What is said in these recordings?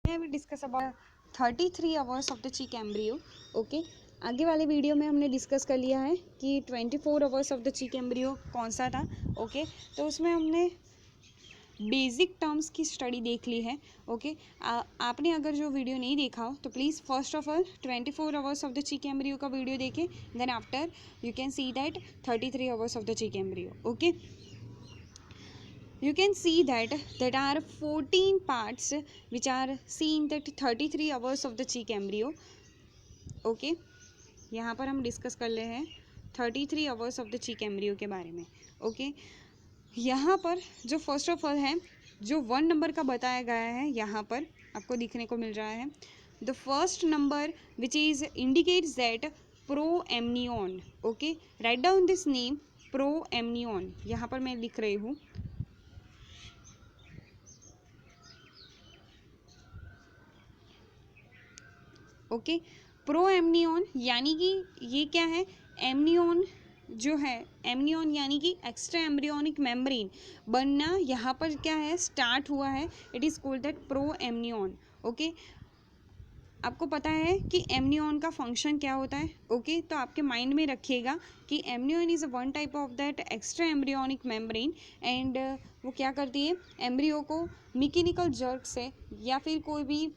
I will discuss about 33 hours of the chick embryo. Okay आगे वाले video में हमने डिस्कस कर लिया है कि 24 hours of the chick embryo कौन सा था. ओके तो उसमें हमने बेसिक टर्म्स की स्टडी देख ली है. ओके आपने अगर जो वीडियो नहीं देखा हो तो please first of all 24 hours of the chick embryo का वीडियो देखें. Then after you can see that 33 hours of the chick embryo. Okay you can see that there are 14 parts which are seen that 33 hours of the chick embryo. Okay यहाँ पर हम discuss कर ले हैं 33 hours of the chick embryo के बारे में. Okay यहाँ पर जो फर्स्ट ऑफ ऑल है जो 1 नंबर का बताया गया है यहाँ पर आपको दिखने को मिल रहा है. The first number which is indicates that pro amnion. Okay write down this name pro amnion. यहाँ पर मैं लिख रही हूँ. ओके प्रो एमनियन यानी कि ये क्या है. एमनियन जो है एमनियन यानी कि एक्स्ट्रा एम्ब्रियोनिक मेम्ब्रेन बनना यहाँ पर क्या है स्टार्ट हुआ है. It is called that pro amnion. Okay आपको पता है कि एमनियन का फंक्शन क्या होता है. ओके तो आपके माइंड में रखिएगा कि amnion is one type of that extra embryonic membrane and वो क्या करती है एम्ब्रियो को मैकेनिकल जर्क से या फिर कोई भी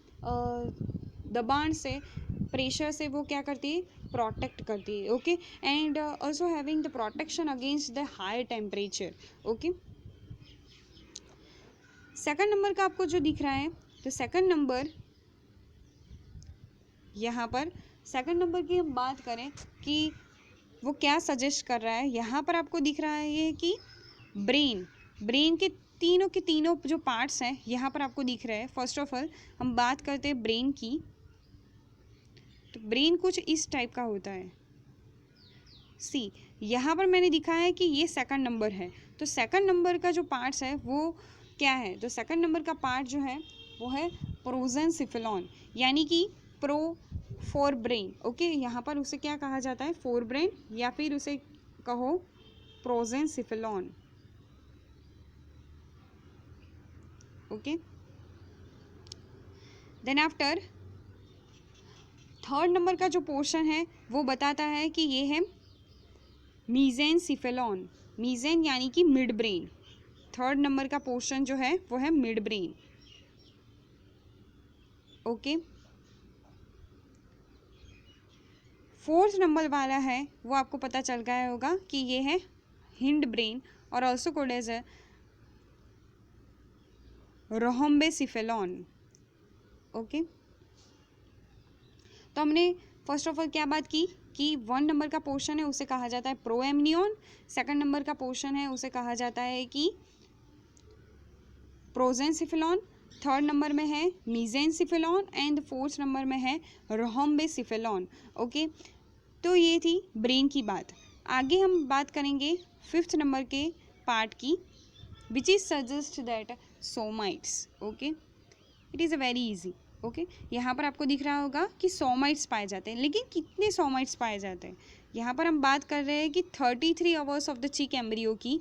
दबाण से प्रेशर से वो क्या करती है प्रोटेक्ट करती है. Okay and also having the protection against the high temperature. Okay second number का आपको जो दिख रहा है तो सेकंड नंबर यहाँ पर सेकंड नंबर की हम बात करें कि वो क्या सजेस्ट कर रहा है. यहाँ पर आपको दिख रहा है ये कि ब्रेन के तीनों जो पार्ट्स हैं यहाँ पर आपको दिख रहे हैं. फर्स्ट ऑफ ऑल हम बात करते हैं ब्रेन की. तो ब्रेन कुछ इस टाइप का होता है. सी यहाँ पर मैंने दिखाया है कि ये सेकंड नंबर है. तो सेकंड नंबर का जो पार्ट्स है वो क्या है. तो सेकंड नंबर का पार्ट जो है वो है प्रोजेंसिफेलॉन यानी कि प्रो फॉर ब्रेन. ओके यहाँ पर उसे क्या कहा जाता है फॉर ब्रेन या फिर उसे कहो prosencephalon. Okay then after third number का जो पोर्शन है वो बताता है कि ये है मीजेनसिफेलॉन. मीजेन यानी कि मिड ब्रेन. थर्ड नंबर का पोर्शन जो है वो है mid brain. Okay fourth number वाला है वो आपको पता चल गया होगा कि ये है हिंड ब्रेन और ऑल्सो कोल्ड एज रोहम्बेसिफेलॉन. ओके तो हमने फर्स्ट ऑफ ऑल क्या बात की कि 1 नंबर का पोर्शन है उसे कहा जाता है प्रो एमनियन. सेकंड नंबर का पोर्शन है उसे कहा जाता है कि प्रोजेंसिफेलॉन. थर्ड नंबर में है मीजेनसिफेलॉन एंड फोर्थ नंबर में है रोहम्बेसिफेलॉन. ओके तो ये थी ब्रेन की बात. आगे हम बात करेंगे फिफ्थ नंबर के पार्ट की which is suggest that somites. Okay it is a very easy. Okay यहाँ पर आपको दिख रहा होगा कि सोमाइट्स पाए जाते हैं. लेकिन कितने सोमाइट्स पाए जाते हैं यहाँ पर हम बात कर रहे हैं कि 33 hours of the chick embryo की.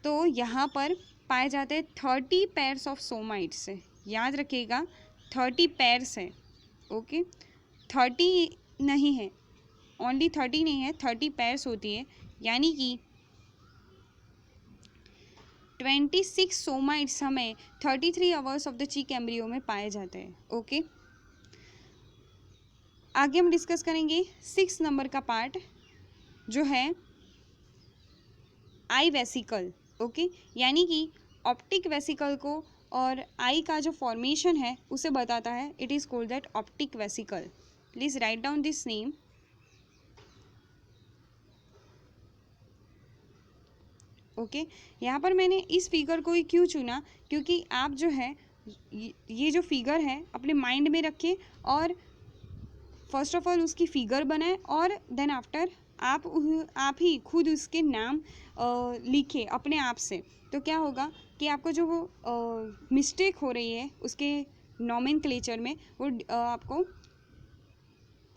तो यहाँ पर पाए जाते हैं 30 पेयर्स ऑफ सोमाइट्स. याद रखिएगा 30 पेयर्स है. ओके 30 नहीं है ओनली 30 नहीं है 30 पेयर्स होती है यानी कि 26 सोमाइट्स हमें 33 hours of the chick embryo में पाए जाते हैं. ओके आगे हम डिस्कस करेंगे 6 नंबर का पार्ट जो है आई वेसिकल. ओके यानी कि ऑप्टिक वेसिकल को और आई का जो फॉर्मेशन है उसे बताता है. It is called that optic vesicle. Please write down this name. Okay यहाँ पर मैंने इस फिगर को ही क्यों चुना क्योंकि आप जो है ये जो फिगर है अपने माइंड में रखें और फर्स्ट ऑफ ऑल उसकी फिगर बनाएं और देन आफ्टर आप ही खुद उसके नाम लिखें अपने आप से. तो क्या होगा कि आपको जो वो मिस्टेक हो रही है उसके नॉमेनक्लेचर में वो आपको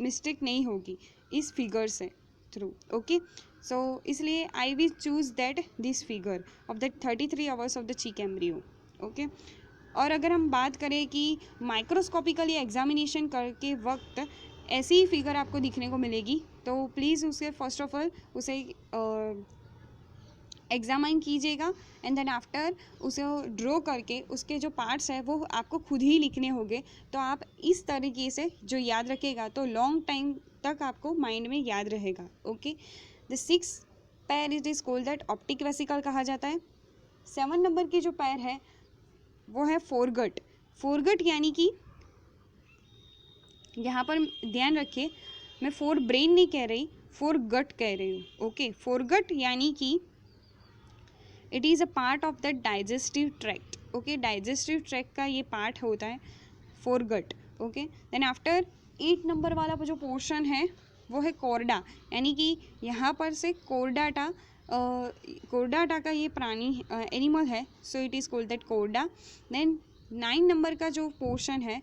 मिस्टेक नहीं होगी इस फिगर से थ्रू. ओके सो इसलिए I will choose that this figure of that 33 hours of the chick embryo. Okay और अगर हम बात करें कि माइक्रोस्कोपिकली एग्जामिनेशन करके वक्त ऐसी ही फिगर आपको दिखने को मिलेगी, तो प्लीज़ उसे फर्स्ट ऑफ ऑल उसे एग्जामाइन कीजिएगा एंड देन आफ्टर उसे ड्रॉ करके उसके जो पार्ट्स हैं वो आपको खुद ही लिखने होंगे। तो आप इस तरीके से जो याद रखेगा तो लॉन्ग टाइम तक आपको माइंड में याद रहेगा। ओके, द 6 पैर it is called that optic vesicle कहा जाता है। 7 नंबर की जो पैर है वो है फोरगट। फोरगट यानी कि यहाँ पर ध्यान रखिए, मैं फोर ब्रेन नहीं कह रही, फोरगट कह रही हूँ। ओके, फोरगट यानी कि it is a part of the digestive tract. Okay, digestive tract का ये पार्ट होता है foregut. Okay, then after 8 number वाला जो पोर्शन है वो है कोर्डा, यानी कि यहाँ पर से कोर्डाटा का ये प्राणी एनिमल है, so it is called that chorda. Then 9 number का जो पोर्शन है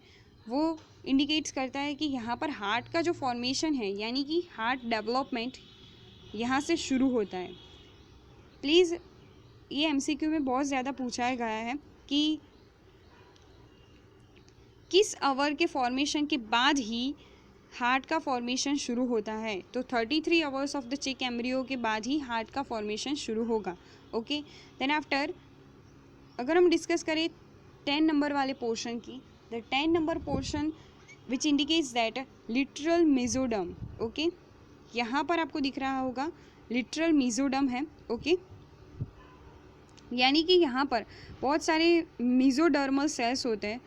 वो इंडिकेट्स करता है कि यहाँ पर हार्ट का जो फॉर्मेशन है, यानी कि हार्ट डेवलपमेंट यहाँ से शुरू होता है। प्लीज़, ये एमसीक्यू में बहुत ज़्यादा पूछा गया है कि किस आवर के फॉर्मेशन के बाद ही हार्ट का फॉर्मेशन शुरू होता है। तो 33 hours of the chick embryo के बाद ही हार्ट का फॉर्मेशन शुरू होगा। ओके, देन आफ्टर अगर हम डिस्कस करें 10 नंबर वाले पोर्शन की, the 10 number portion which indicates that literal mesoderm. Okay, यहाँ पर आपको दिख रहा होगा लिटरल मेसोडर्म है। ओके, यानी कि यहाँ पर बहुत सारे मेसोडर्मल सेल्स होते हैं,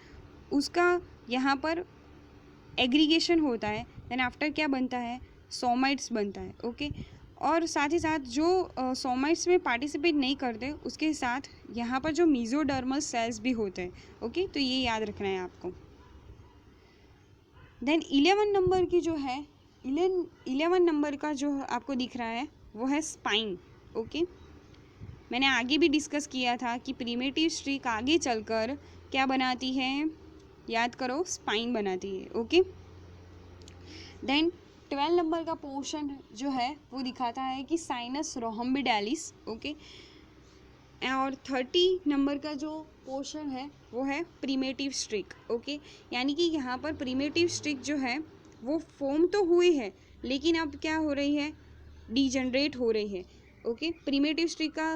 उसका यहाँ पर एग्रीगेशन होता है। देन आफ्टर क्या बनता है, सोमाइट्स बनता है। ओके, और साथ ही साथ जो सोमाइट्स में पार्टिसिपेट नहीं करते उसके साथ यहाँ पर जो मेसोडर्मल सेल्स भी होते हैं। ओके, तो ये याद रखना है आपको। देन 11 नंबर की जो है 11 नंबर का जो आपको दिख रहा है वो है स्पाइन। ओके, मैंने आगे भी डिस्कस किया था कि प्रीमेटिव स्ट्रिक आगे चलकर क्या बनाती है, याद करो, स्पाइन बनाती है। ओके, देन 12 नंबर का पोर्शन जो है वो दिखाता है कि साइनस रोहम्बिडालिस। ओके, और 30 नंबर का जो पोर्शन है वो है प्रीमेटिव स्ट्रिक। ओके, यानी कि यहाँ पर प्रीमेटिव स्ट्रिक जो है वो फॉर्म तो हुई है लेकिन अब क्या हो रही है, डीजनरेट हो रही है। ओके, प्रीमेटिव स्ट्रिक का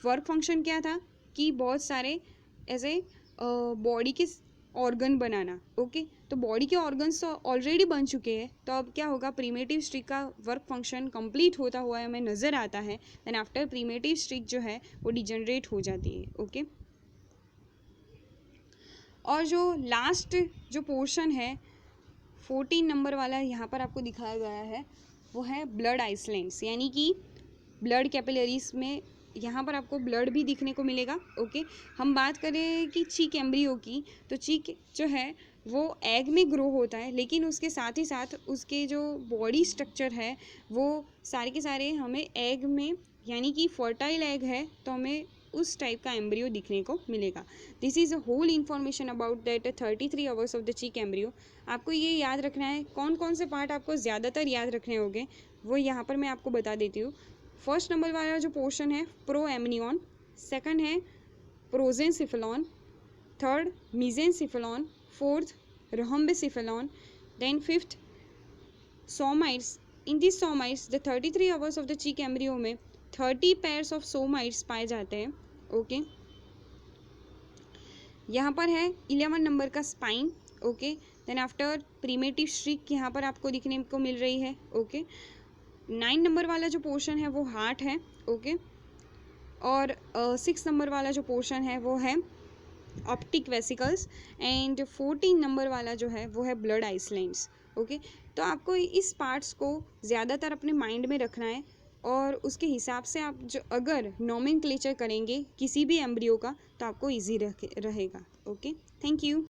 वर्क फंक्शन क्या था कि बहुत सारे ऐसे बॉडी के ऑर्गन बनाना। ओके, तो बॉडी के ऑर्गन्स तो ऑलरेडी बन चुके हैं, तो अब क्या होगा, प्रीमेटिव स्ट्रिक का वर्क फंक्शन कंप्लीट होता हुआ हमें नज़र आता है। देन आफ्टर प्रीमेटिव स्ट्रिक जो है वो डिजनरेट हो जाती है। ओके, और जो लास्ट जो पोर्शन है 14 नंबर वाला यहाँ पर आपको दिखाया गया है वो है ब्लड आइसलैंड्स, यानी कि ब्लड कैपिलरीज में यहाँ पर आपको ब्लड भी दिखने को मिलेगा। ओके, हम बात करें कि चीक एम्ब्रियो की, तो चीक जो है वो एग में ग्रो होता है, लेकिन उसके साथ ही साथ उसके जो बॉडी स्ट्रक्चर है वो सारे के सारे हमें एग में, यानी कि फर्टाइल एग है तो हमें उस टाइप का एम्ब्रियो दिखने को मिलेगा। This is a whole information about that 33 hours of the chick embryo. आपको ये याद रखना है, कौन कौन से पार्ट आपको ज़्यादातर याद रखने होंगे वो यहाँ पर मैं आपको बता देती हूँ। फर्स्ट नंबर वाला जो पोर्शन है प्रो एमनियन, सेकंड है prosencephalon, third mesencephalon, fourth rhombencephalon, then fifth somites. In this somites the 33 hours of the chick embryo में 30 पेयर्स ऑफ सोमाइट्स पाए जाते हैं। ओके, यहाँ पर है 11 नंबर का spine. Okay, then after primitive streak यहाँ पर आपको दिखने को मिल रही है। ओके, 9 नंबर वाला जो पोर्शन है वो हार्ट है। ओके, और 6 नंबर वाला जो पोर्शन है वो है ऑप्टिक वेसिकल्स, एंड 14 नंबर वाला जो है वो है ब्लड आइसलैंड्स। ओके, तो आपको इस पार्ट्स को ज़्यादातर अपने माइंड में रखना है और उसके हिसाब से आप जो अगर नोमेनक्लेचर करेंगे किसी भी एम्ब्रियो का तो आपको ईजी रहेगा। Okay, thank you.